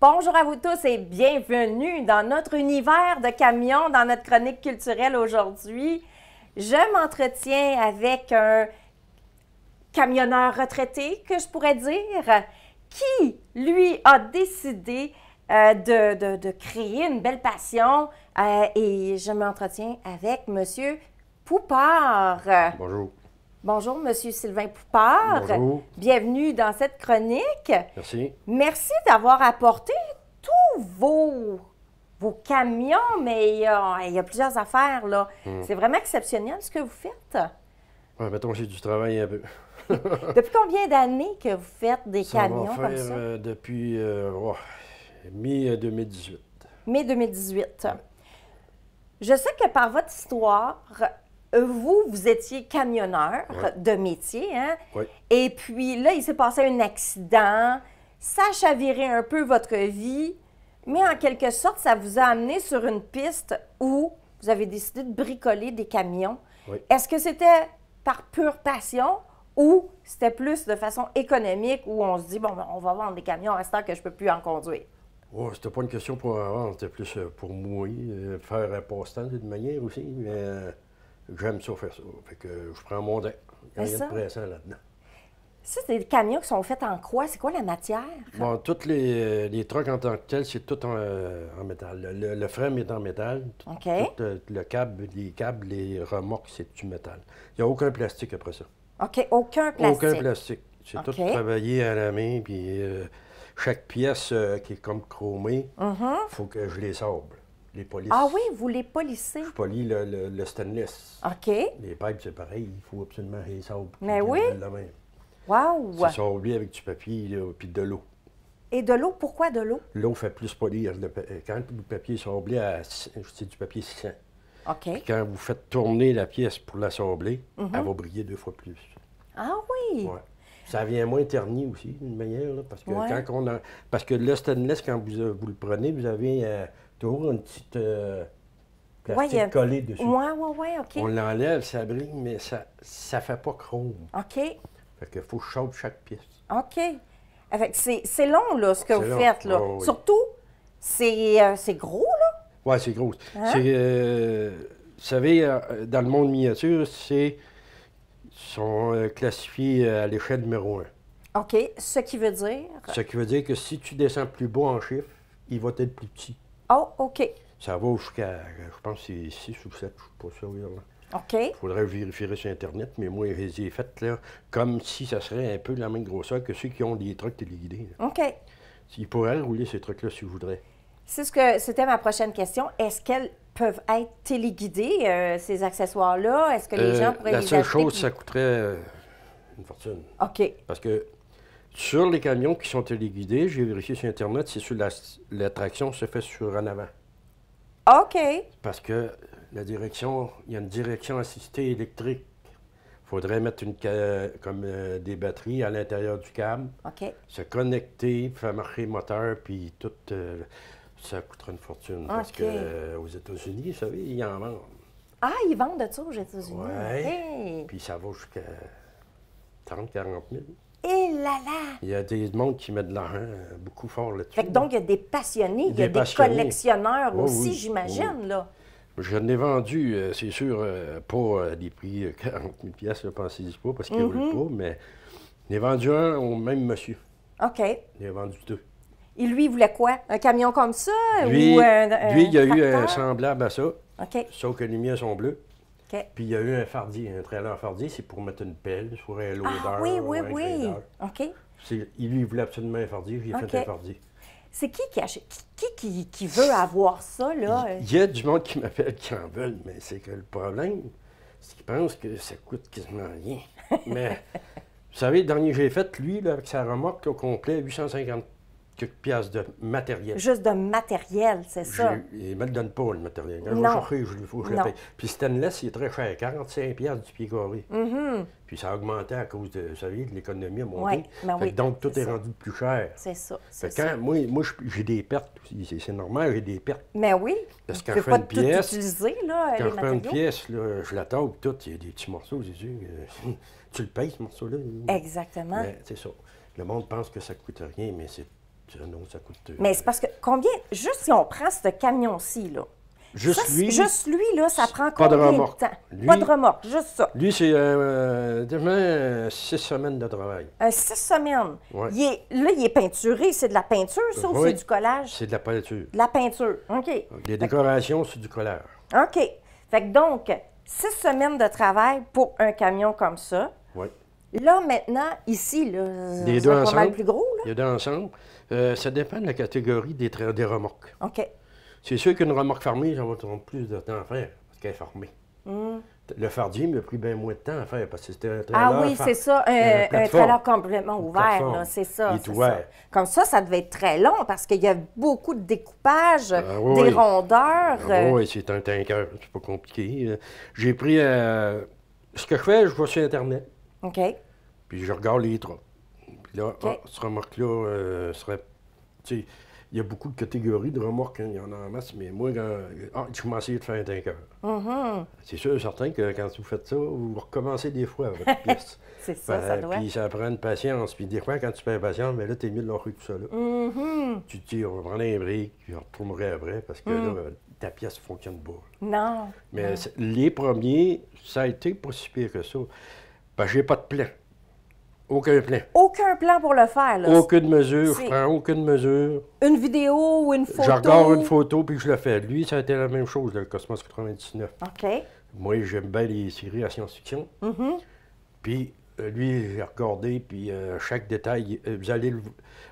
Bonjour à vous tous et bienvenue dans notre univers de camions, dans notre chronique culturelle aujourd'hui. Je m'entretiens avec un camionneur retraité, que je pourrais dire, qui, lui, a décidé de créer une belle passion et je m'entretiens avec M. Poupard. Bonjour. Bonjour, M. Sylvain Poupard. Bonjour. Bienvenue dans cette chronique. Merci. Merci d'avoir apporté tous vos camions, mais il y a plusieurs affaires, là. C'est vraiment exceptionnel ce que vous faites. Ouais, mettons, j'ai du travail un peu. Depuis combien d'années que vous faites des camions va comme faire, ça? depuis mi-2018. Mai 2018. Je sais que par votre histoire, vous étiez camionneur de métier, hein? Oui. Et puis là, il s'est passé un accident, ça a chaviré un peu votre vie, mais en quelque sorte, ça vous a amené sur une piste où vous avez décidé de bricoler des camions. Oui. Est-ce que c'était par pure passion ou c'était plus de façon économique où on se dit, bon, ben, on va vendre des camions à ce temps que je ne peux plus en conduire? Oh, c'était pas une question pour en vendre, c'était plus pour moi, faire un passe-temps d'une manière aussi, mais j'aime ça faire ça. Fait que je prends mon temps. Il n'y a rien de pressant là-dedans. Ça, c'est des camions qui sont faits en quoi? C'est quoi la matière? Bon, tous les trucks en tant que tels, c'est tout en métal. Le frame est en métal. OK. Tout, les câbles, les remorques, c'est du métal. Il n'y a aucun plastique après ça. OK, aucun plastique. Aucun plastique. C'est tout OK. travaillé à la main, puis chaque pièce qui est comme chromée, il faut que je les sable, les polisse. Ah oui, vous les polissez. Je polis le stainless. OK. Les pipes, c'est pareil, il faut absolument les sabler. Mais oui. La main. Wow! C'est sablé avec du papier là, puis de l'eau. Et de l'eau, pourquoi de l'eau? L'eau fait plus polir. Quand le papier est sablé, c'est du papier 600. OK. Puis quand vous faites tourner la pièce pour la sabler, elle va briller 2 fois plus. Ah oui! Ouais. Ça vient moins terni aussi, d'une manière, là, parce que Ouais. parce que le stainless, quand vous le prenez, vous avez toujours une petite plastique collé dessus. Oui, OK. On l'enlève, ça brille, mais ça ne fait pas chrome. OK. Fait qu'il faut chauffer chaque pièce. OK. C'est long, là, ce que C'est vous long. faites, là. Oh, oui. Surtout, c'est gros, là. Oui, c'est gros. Hein? Vous savez, dans le monde miniature, sont classifiés à l'échelle numéro 1. OK. Ce qui veut dire... Ce qui veut dire que si tu descends plus bas en chiffre, il va être plus petit. Oh, OK. Ça va jusqu'à, je pense que c'est 6 ou 7, je ne suis pas sûr. Là. OK. Il faudrait vérifier sur Internet, mais moi, je les ai faites là, comme si ça serait un peu la même grosseur que ceux qui ont des trucks téléguidés. Là. OK. Ils pourraient rouler ces trucs-là si je voudrais. C'était ma prochaine question. Est-ce qu'elles peuvent être téléguidées, ces accessoires-là? Est-ce que les gens pourraient les acheter? La seule chose, ça coûterait une fortune. OK. Parce que sur les camions qui sont téléguidés, j'ai vérifié sur Internet, c'est sur la traction se fait sur en avant. OK. Parce que il y a une direction assistée électrique. Il faudrait mettre des batteries à l'intérieur du câble, OK. se connecter, faire marcher le moteur, puis tout, ça coûterait une fortune. Parce OK. qu'aux États-Unis, vous savez, ils en vendent. Ah, ils vendent de ça aux États-Unis. Ouais. OK. Puis ça va jusqu'à 30 000, 40 000. Et là là! Il y a des monde qui mettent de l'argent beaucoup fort là-dessus. Fait que donc, il y a des passionnés, il y a des passionnés. collectionneurs Oui, aussi, oui, j'imagine, oui. là. Je l'ai vendu, c'est sûr, pas à des prix 40 000 pensez-y pas, parce qu'ils ne roulent pas, mais je l'ai vendu un au même monsieur. OK. Il a vendu 2. Et lui, il voulait quoi? Un camion comme ça? Lui, ou il y a eu un tracteur? semblable à ça, OK. sauf que les miens sont bleus. OK. Puis il y a eu un fardier, un trailer fardier, c'est pour mettre une pelle sur un loader Ah oui, ou oui, un oui. grader. OK. Lui, il voulait absolument un fardier, j'ai OK. fait un fardier. C'est qui achète? Qui veut avoir ça, là? Il y a du monde qui m'appelle qui en veulent, mais c'est que le problème, c'est qu'ils pensent que ça coûte quasiment rien. Mais, vous savez, le dernier que j'ai fait, lui, là, avec sa remorque au complet, 850 quelques piastres de matériel. Juste de matériel, c'est ça? Il ne me le donne pas, le matériel. Quand je Non. vais chercher, il faut que je le Non. paye. Puis stainless, il est très cher, 45 piastres du pied carré. Puis ça a augmenté à cause de, vous savez, de l'économie a monté. Ouais, ben Fait oui, que donc, tout c'est est ça. rendu plus cher. C'est ça, Fait c'est que ça. quand, moi j'ai des pertes aussi. C'est normal, j'ai des pertes. Mais oui, Parce tu que ne quand peux je pas fais une tout pièce, utiliser, là, Quand les je prends une matériaux. pièce, là, je la tape, tout, il y a des petits morceaux, c'est sûr. Tu le payes, ce morceau-là. Exactement. Mais c'est ça. Le monde pense que ça ne coûte rien, mais c'est non, ça coûte... Mais c'est parce que combien, juste si on prend ce camion-ci, là, Juste lui, juste lui, là, ça prend pas de combien de remorque. temps? Lui- Pas de remorque, juste ça. lui c'est 6 semaines de travail. 6 semaines. Ouais. Il est peinturé. C'est de la peinture, ça, ou Oui. c'est du collage? C'est de la peinture. De la peinture. OK. Les décorations, c'est du collage. OK. Fait que donc, 6 semaines de travail pour un camion comme ça. Oui. Là, maintenant, ici, là, Les c'est deux pas mal ensemble. plus gros, là. Les deux ensemble. Ça dépend de la catégorie des remorques. OK. C'est sûr qu'une remorque fermée, ça va prendre plus de temps à faire parce qu'elle est fermée. Le fardier m'a pris bien moins de temps à faire parce que c'était un trailer. Ah oui, c'est ça, un plateforme. trailer complètement ouvert, Plateforme. là, c'est ça. Il est c'est ouvert. ça. Comme ça devait être très long parce qu'il y a beaucoup de découpage, oui, des oui. rondeurs. Oui, c'est un tanker, c'est pas compliqué. J'ai pris. Ce que je fais, je vais sur Internet, OK. puis je regarde les trucks. Puis là, OK. cette remorque-là serait. Tu sais, il y a beaucoup de catégories de remorques, hein, il y en a en masse, mais moi, je commençais de faire un tanker. C'est sûr, certain que quand vous faites ça, vous recommencez des fois avec votre pièce. C'est ça, ça doit. Puis ça prend une patience. Puis des fois, quand tu perds patience, mais là, t'es mieux de lâcher tout ça là. Tu te dis, on va prendre un break, puis on retournerait après, parce que là, ta pièce ne fonctionne pas. Non. Mais les premiers, ça a été pas si pire que ça. Ben, j'ai pas de plan. Aucun plan. Aucun plan pour le faire, là. Aucune mesure, C'est- je prends aucune mesure. Une vidéo ou une photo. Je regarde une photo, puis je le fais. Lui, ça a été la même chose, le Cosmos 99. OK. Moi, j'aime bien les séries à science-fiction. Puis lui, j'ai regardé, puis chaque détail, vous allez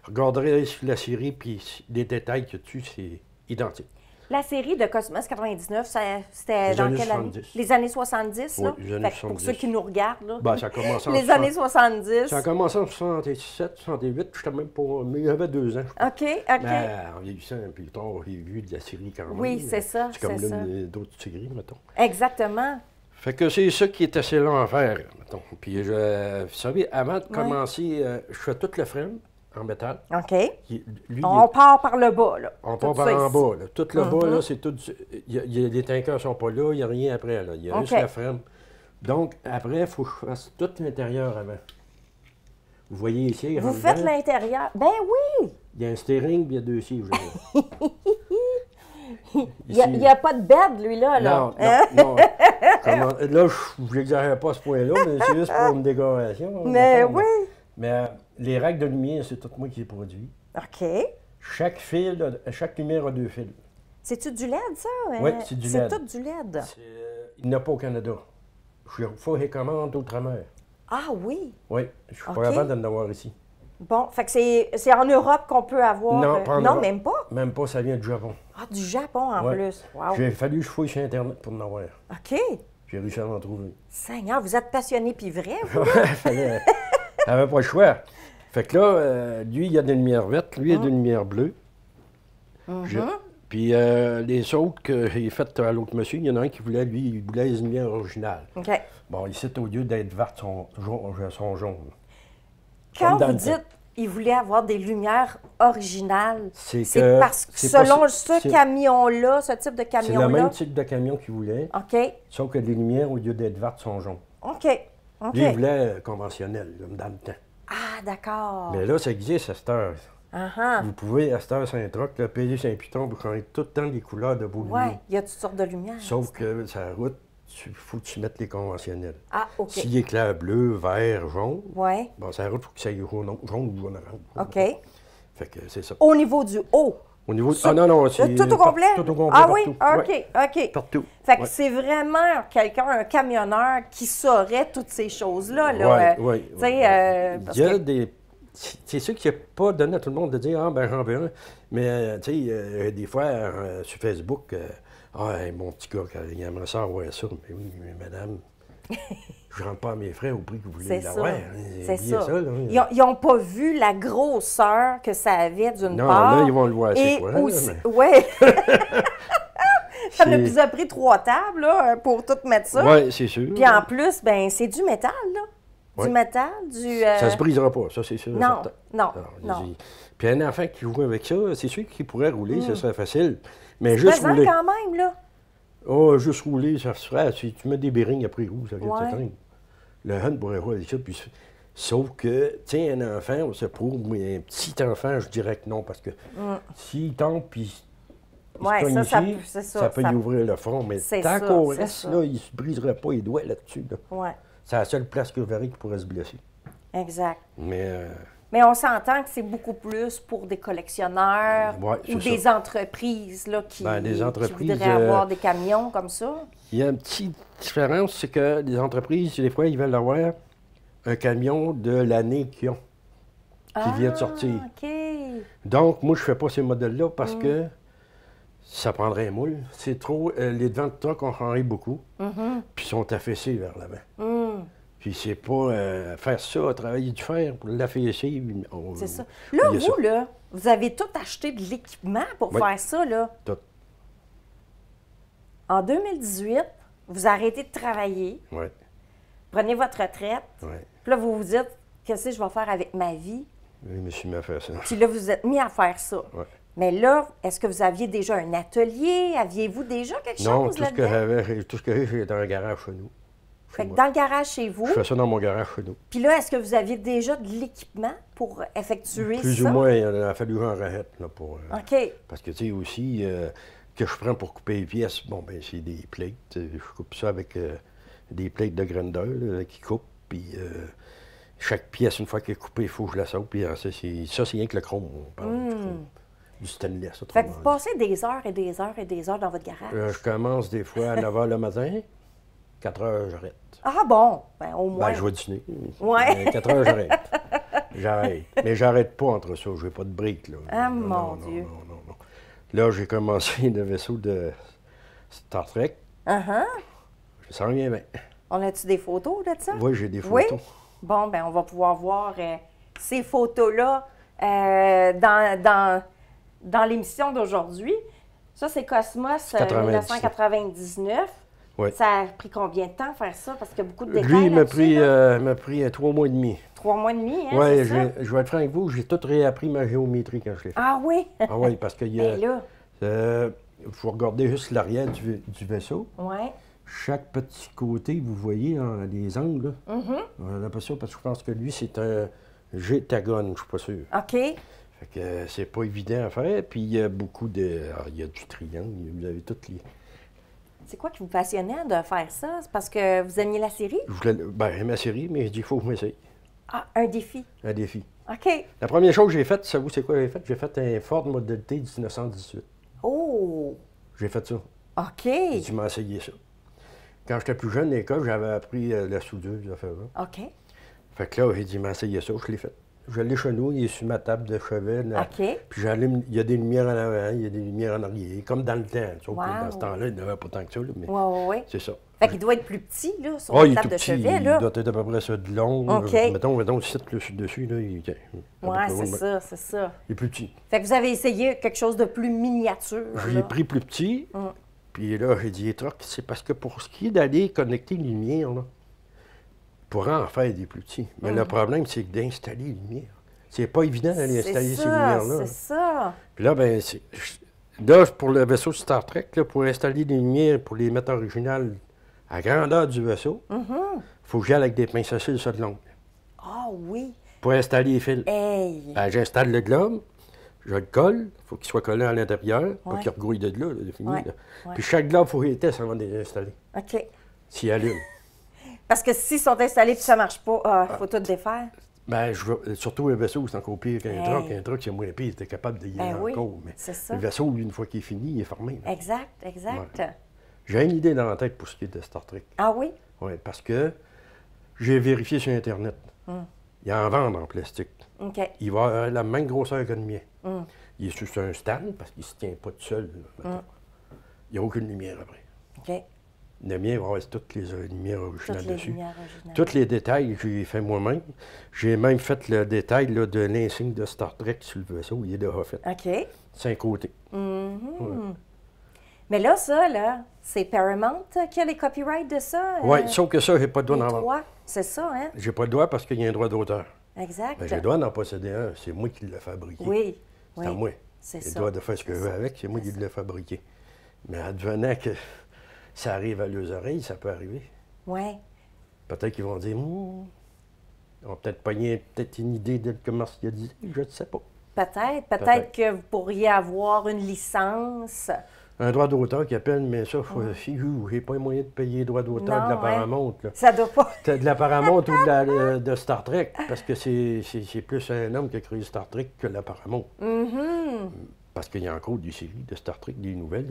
regarder sur la série, puis les détails qu'il y a dessus, c'est identique. La série de Cosmos 99, c'était Les dans années quelle année? 70. Les années 70, là? Oui, les années Fait que pour 70. ceux qui nous regardent, là. Ben, ça a commencé en Les années 70. Ça a commencé en 67, 68, je n'étais même pas... Mais il y avait 2 ans. OK, OK. Mais en vieillissant, plus tard, j'ai vu de la série quand même. Oui, c'est ça, C'est comme c'est ça. l'une d'autres séries, mettons. Exactement. Fait que c'est ça qui est assez long à faire, mettons. Puis, vous savez, avant de commencer, je fais tout le frame en métal. OK. Lui, On part par le bas, là. on Tout part par ça en ici. bas. Là. Tout le bas, là, c'est tout... les tankers ne sont pas là, il n'y a rien après. Là. Il y a OK. juste la frame. Donc, après, il faut que je fasse tout l'intérieur avant. Vous voyez ici, Vous en faites dedans, ben oui! il y a un steering, puis il y a 2 sièges. Il n'y a pas de bed, lui, là. Non, Hein? non. Là, je ne l'exagère pas à ce point-là, mais c'est juste pour une décoration. Mais mettons. oui! Mais les règles de lumière, c'est tout moi qui les produit. OK. Chaque lumière a 2 fils. C'est-tu du LED, ça? Oui, c'est du LED. C'est tout du LED. Il n'y en a pas au Canada. Je faut les commandes outre-mer. Ah oui? Oui, je suis OK. pas capable d'en avoir ici. Bon, fait que c'est en Europe qu'on peut avoir... Non, pas en non, Europe. même pas? Même pas, ça vient du Japon. Ah, du Japon en Ouais. plus. Wow. J'ai fallu que je fouille sur Internet pour en avoir. OK. J'ai réussi à en trouver. Seigneur, vous êtes passionné puis vrai, vous? Fallait... J'avais pas le choix. Fait que là, lui, il y a des lumières vertes, lui, il y a des lumières bleues. Puis les autres que j'ai faites à l'autre monsieur, il y en a un qui voulait, lui, il voulait les lumières originales. OK. Bon, ici, au lieu d'être vertes, sont jaunes. Quand Comme dans vous le dites il voulait avoir des lumières originales, C'est c'est que parce que c'est pas selon ça- ce c'est- camion-là, ce type de C'est le camion-là... même type de camion qu'il voulait, OK. sauf que les lumières, au lieu d'être vertes, sont jaunes. OK. OK. Lui, il voulait conventionnel, comme dans le temps. Ah, d'accord. Mais là, ça existe à cette heure. Ah, Vous pouvez, à cette heure, sur un truck, là, payer sur un piton pour changer tout le temps les couleurs de vos ouais, lumières. il y a toutes sortes de lumières. Sauf que sur la route, il faut que tu mettes les conventionnels. Ah, OK. S'il éclaire bleu, vert, jaune, Ouais, bon, sur la route, il faut que ça aille jaune ou jaune orange. OK. Fait que c'est ça. Au niveau du haut. Au niveau... Ah non, non, c'est... Tout au complet? Tout au complet, Ah partout. oui? OK, Ouais, OK. partout. Fait que Ouais. c'est vraiment quelqu'un, un camionneur, qui saurait toutes ces choses-là. Là, Oui, oui. Tu sais, parce Il y a que... des... C'est sûr qu'il n'y a pas donné à tout le monde de dire « Ah, ben j'en veux un ». Mais, tu sais, des fois, sur Facebook, « Ah, hey, mon petit gars, il aimerait ça avoir ça. » Mais oui, mais madame, je ne rentre pas à mes frais au prix que vous voulez C'est ça. l'avoir. C'est Oubliez ça. là. Ils n'ont pas vu la grosseur que ça avait d'une Non, part. là, ils vont le voir, c'est et quoi, là, aussi, mais- ouais. Ça C'est- nous a pris 3 tables là, pour tout mettre ça. Oui, c'est sûr. Puis en plus, ben c'est du métal, là. Ouais. Du métal, du... Ça se brisera pas, ça, c'est sûr. Non, certain. non, Alors, non. Puis un enfant qui joue avec ça, c'est sûr qu'il pourrait rouler, ça serait facile. Mais juste Pesant rouler. quand même, là. Oh, juste rouler, ça se ferait. Si tu mets des bearings après roue, ça vient de Ouais. s'éteindre. Le Hun pourrait rouler avec ça. Puis Sauf que, tiens, un enfant, on se prouve, mais un petit enfant, je dirais que non, parce que s'il tombe puis il se Ouais, cogne ça ici, peut- c'est ça peut ça- y ouvrir le front. Mais c'est tant ça, qu'on c'est reste ça. là, il ne se brisera pas les doigts là-dessus. Là. Ouais, C'est la seule place que je verrai qui pourrait se blesser. exact. Mais Mais on s'entend que c'est beaucoup plus pour des collectionneurs Ouais, ou c'est des ça. entreprises là, qui, Ben, des qui entreprises, voudraient avoir des camions comme ça. il y a une petite différence, c'est que les entreprises, des fois, ils veulent avoir un camion de l'année qu'ils ont, qui vient de sortir. OK. Donc, moi, je ne fais pas ces modèles-là parce que ça prendrait un moule. C'est trop. Les devants de truck ont changé beaucoup, puis sont affaissés vers l'avant. Puis c'est pas faire ça, travailler du fer pour l'affaisser. C'est ça. Là, il y a vous, là, vous avez tout acheté de l'équipement pour Oui. faire ça, là. Tout. En 2018, vous arrêtez de travailler, Oui, prenez votre retraite, oui. puis là, vous vous dites, qu'est-ce que je vais faire avec ma vie? Je me suis mis à faire ça. Puis là, vous vous êtes mis à faire ça. Ouais. Mais là, est-ce que vous aviez déjà un atelier? Aviez-vous déjà quelque Non, chose tout ce que là-dedans? j'avais, tout ce que j'ai dans le garage chez nous. Chez Fait que moi. dans le garage chez vous, Je fais ça dans mon garage chez nous. puis là, est-ce que vous aviez déjà de l'équipement pour effectuer Plus ça? ou moins, il a fallu que j'en arrête là, pour. OK. Parce que, tu sais, aussi, que je prends pour couper les pièces, bon, ben c'est des plates. Je coupe ça avec des plates de grandeur là, qui coupent. Puis chaque pièce, une fois qu'elle est coupée, il faut que je la saute. Puis ça, c'est rien que le chrome. On parle du chrome. Du stainless. Fait que autrement vous dit. passez des heures et des heures et des heures dans votre garage. Je commence des fois à 9 h le matin, 4 h, j'arrête. Ah bon, ben au moins. Ben, je vais dîner. Ouais. 4 h, j'arrête. J'arrête. Mais j'arrête pas entre ça. Je n'ai pas de break. Là. Ah, Non, mon non, Dieu. non. Là, j'ai commencé le vaisseau de Star Trek. Uh-huh. Ça revient bien. On a-tu des photos de ça? Oui, j'ai des Oui? photos. Bon, ben on va pouvoir voir ces photos-là dans l'émission d'aujourd'hui. Ça, c'est Cosmos 1999. Oui. Ça a pris combien de temps à faire ça? Parce qu'il y a beaucoup de détails Lui, il m'a là-dessus, pris, là. m'a pris 3 mois et demi. 3 mois et demi, hein, Oui, c'est ça? je vais être franc avec vous, j'ai tout réappris ma géométrie quand je l'ai fait. Ah oui? Ah oui, parce qu'il y a. Ben là, Il faut regarder juste l'arrière du vaisseau. oui. Chaque petit côté, vous voyez, dans les angles, là. On a pas ça parce que je pense que lui, c'est un gétagone, je suis pas sûr. OK. Fait que c'est pas évident à faire. Puis il y a beaucoup de. Alors, il y a du triangle, vous avez toutes les. C'est quoi qui vous passionnait de faire ça? C'est parce que vous aimiez la série? Je voulais. Ben, ma série, mais je dis, il faut que je m'essaye. Ah, un défi. Un défi. OK. La première chose que j'ai faite, savez-vous c'est quoi j'ai fait? J'ai fait un Ford Model T 1918. Oh! J'ai fait ça. OK. J'ai dû m'essayer ça. Quand j'étais plus jeune à l'école, j'avais appris la soudure, ces affaires-là. OK. Fait que là, j'ai dit, m'essayer ça, je l'ai fait. Je l'ai chez nous, il est sur ma table de chevet. Là. OK. Puis j'allume, il y a des lumières en avant, il y a des lumières en arrière, comme dans le temps. Sauf que Wow. dans ce temps-là, il n'y en avait pas tant que ça, là, mais Oui. c'est ça. Fait qu'il doit être plus petit, là, sur Ah, la il est table tout de petit, chevet, il là. doit être à peu près ça de long. OK. Mettons, le site là, dessus, là, il, à peu Oui, près c'est long, ça, c'est ça. il est plus petit. Fait que vous avez essayé quelque chose de plus miniature, J'ai là. pris plus petit, puis là, j'ai dit, truc, c'est parce que pour ce qui est d'aller connecter les lumières, là, pour en faire des plus petits. Mais le problème, c'est que d'installer les lumières. C'est pas évident d'aller installer ces lumières-là. C'est ça. Puis là, ben, là, pour le vaisseau Star Trek, là, pour installer les lumières, pour les mettre originales à grandeur du vaisseau, il faut que j'aille avec des pinces à cils sur de longue. Ah oui. Pour installer les fils. Hey. Ben, j'installe le globe, je le colle, il faut qu'il soit collé à l'intérieur, pas Ouais. qu'il regrouille de là, c'est fini. Ouais. Là. Ouais. Puis chaque globe, il faut qu'il les teste avant de les installer, OK. s'il allume. Parce que s'ils sont installés puis ça marche pas, il faut tout défaire. Ben, surtout un vaisseau, c'est encore pire qu'un Hey. truck. Un truck, c'est moins pire, tu es capable de y aller Ben oui, encore. Mais c'est ça. le vaisseau, lui, une fois qu'il est fini, il est formé. là. Exact. J'ai une idée dans la tête pour ce qui est de Star Trek. Ah oui? Oui, parce que j'ai vérifié sur Internet. Il en vendent en plastique. OK. Il va avoir la même grosseur que le mien. Il est sur un stand parce qu'il ne se tient pas tout seul. là, mettons. Il n'y a aucune lumière après. OK. Le mien va avoir toutes les lumières originales Toutes les dessus. lumières originales. Tous les détails, j'ai fait moi-même. J'ai même fait le détail là, de l'insigne de Star Trek sur le vaisseau. Il est déjà fait. OK. 5 côtés. Mais là, ça, là, c'est Paramount qui a les copyrights de ça? Oui, sauf que ça, j'ai pas le droit les d'en vendre. trois? C'est ça, hein? J'ai pas le droit parce qu'il y a un droit d'auteur. Exact. Ben, j'ai le droit d'en posséder un. C'est moi qui l'ai fabriqué. Oui. C'est à moi. C'est J'ai le ça. droit de faire ce que je veux avec, c'est moi qui l'ai fabriqué. Mais advenant que ça arrive à leurs oreilles, ça peut arriver. Oui. Peut-être qu'ils vont dire, On a peut-être pogné une idée de le commercialiser, je ne sais pas. Peut-être que vous pourriez avoir une licence. Un droit d'auteur qui appelle, mais ça, j'ai pas les moyens de payer le droit d'auteur de la Paramount. Là. Ça doit pas. De la Paramount ou de Star Trek, parce que c'est plus un homme qui a créé Star Trek que la Paramount. Parce qu'il y a encore des séries de Star Trek, des nouvelles.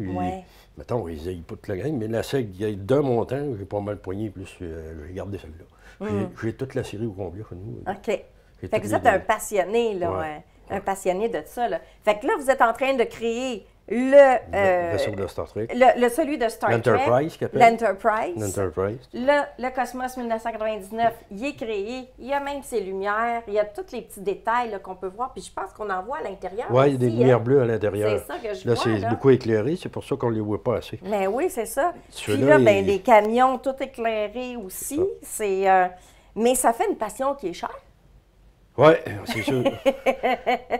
Mettons, ils n'aillent pas toute la gang, mais la série, de mon temps, j'ai pas mal poigné, plus j'ai gardé celle-là. J'ai toute la série au complet chez nous. OK. Fait que vous êtes un passionné, là, un passionné de ça. Là. Fait que là, vous êtes en train de créer le vaisseau de Star Trek. Celui de Star Trek. L'Enterprise, qui appelle. L'Enterprise. Le Cosmos 1999, il est créé. Il y a même ses lumières. Il y a tous les petits détails qu'on peut voir. Puis je pense qu'on en voit à l'intérieur. Oui, il y a des lumières bleues à l'intérieur. C'est ça que je vois. C'est beaucoup éclairé. C'est pour ça qu'on ne les voit pas assez. Mais oui, c'est ça. Puis là, des camions tout éclairés aussi. Mais ça fait une passion qui est chère. Oui, c'est sûr.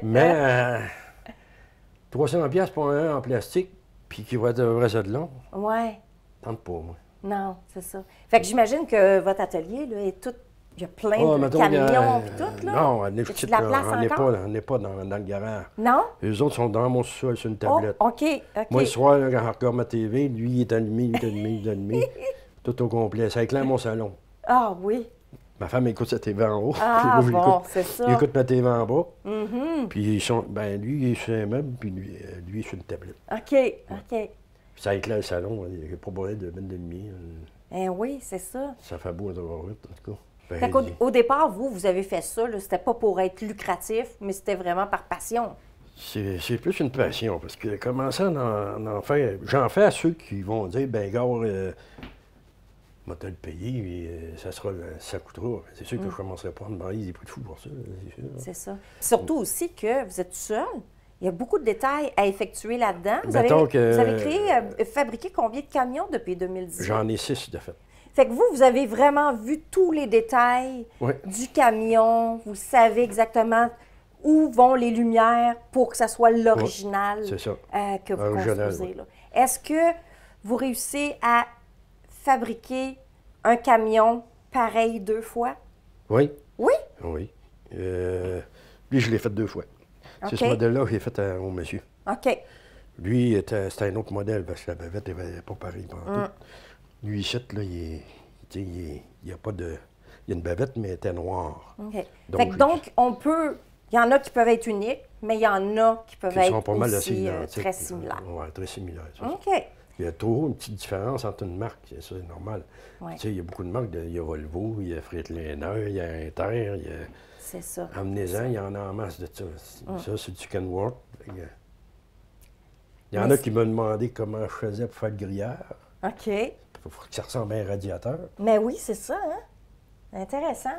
Mais 300$ pour un en plastique, puis qui va être un vrai ça de long. Oui. Tente pas, moi. Non, c'est ça. Fait que j'imagine que votre atelier, là, est tout. Il y a plein de camions et tout, là. Non, on n'est pas dans le garage. Non? Les autres sont dans mon sous-sol sur une tablette. Oh, OK. Moi, le soir, là, quand je regarde ma TV, lui, il est allumé, il est allumé. Tout au complet. Ça éclaire mon salon. Ah oui. Ma femme écoute sa TV en haut. Ah bon, c'est ça. Il écoute ma TV en bas. Puis lui, il est sur un meuble, puis lui, il est sur une tablette. OK, OK. Puis ça éclaire le salon. Il n'y a pas besoin de mettre de lumière. Oui, c'est ça. Ça fait beau à voir, en tout cas. Fait qu'au départ, vous avez fait ça. C'était pas pour être lucratif, mais c'était vraiment par passion. C'est plus une passion, parce que commencer à en faire... J'en fais à ceux qui vont dire, ben gars, moi, te le payer, et ça coûtera. C'est sûr que je ne commencerai pas à me demander des prix de fou pour ça. C'est ça. Surtout aussi que vous êtes seul. Il y a beaucoup de détails à effectuer là-dedans. Vous avez fabriqué combien de camions depuis 2018? J'en ai 6 de fait. Fait que vous avez vraiment vu tous les détails du camion. Vous savez exactement où vont les lumières pour que ça soit l'original que vous construisez. Est-ce que vous réussissez à fabriquer un camion pareil 2 fois? Oui. Oui? Oui. Lui, je l'ai fait 2 fois. C'est ce modèle-là que j'ai fait au monsieur. OK. Lui, c'était un autre modèle parce que la bavette n'était pas pareille. Lui, ici, là, il n'y a pas de... Il y a une bavette, mais elle était noire. OK. Donc, on peut... Il y en a qui peuvent être uniques, mais il y en a qui peuvent être aussi très similaires. Oui, très similaires. OK. Il y a toujours une petite différence entre une marque, c'est normal. Ouais. Il y a beaucoup de marques, il y a Volvo, il y a Freightliner, il y a Inter, il y a... C'est ça. Amenez-en, il y en a en masse de ça. Ça, c'est du Kenworth. Il y en a qui m'ont demandé comment je faisais pour faire le grillage. OK. Il faut que ça ressemble à un radiateur. Mais oui, c'est ça, hein? Intéressant.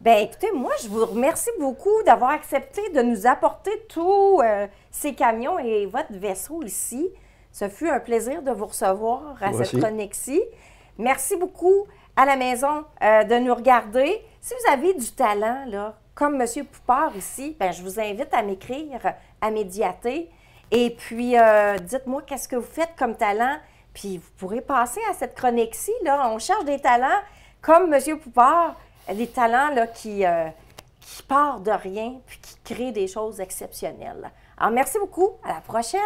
Bien, écoutez, moi, je vous remercie beaucoup d'avoir accepté de nous apporter tous ces camions et votre vaisseau ici. Ce fut un plaisir de vous recevoir à cette chronique-ci. Merci beaucoup à la maison de nous regarder. Si vous avez du talent, là, comme M. Poupard ici, bien, je vous invite à m'écrire à Médiaté. Et puis, dites-moi qu'est-ce que vous faites comme talent. Puis, vous pourrez passer à cette chronique-ci. Là. On cherche des talents comme M. Poupard, des talents là, qui partent de rien puis qui créent des choses exceptionnelles. Alors, merci beaucoup. À la prochaine!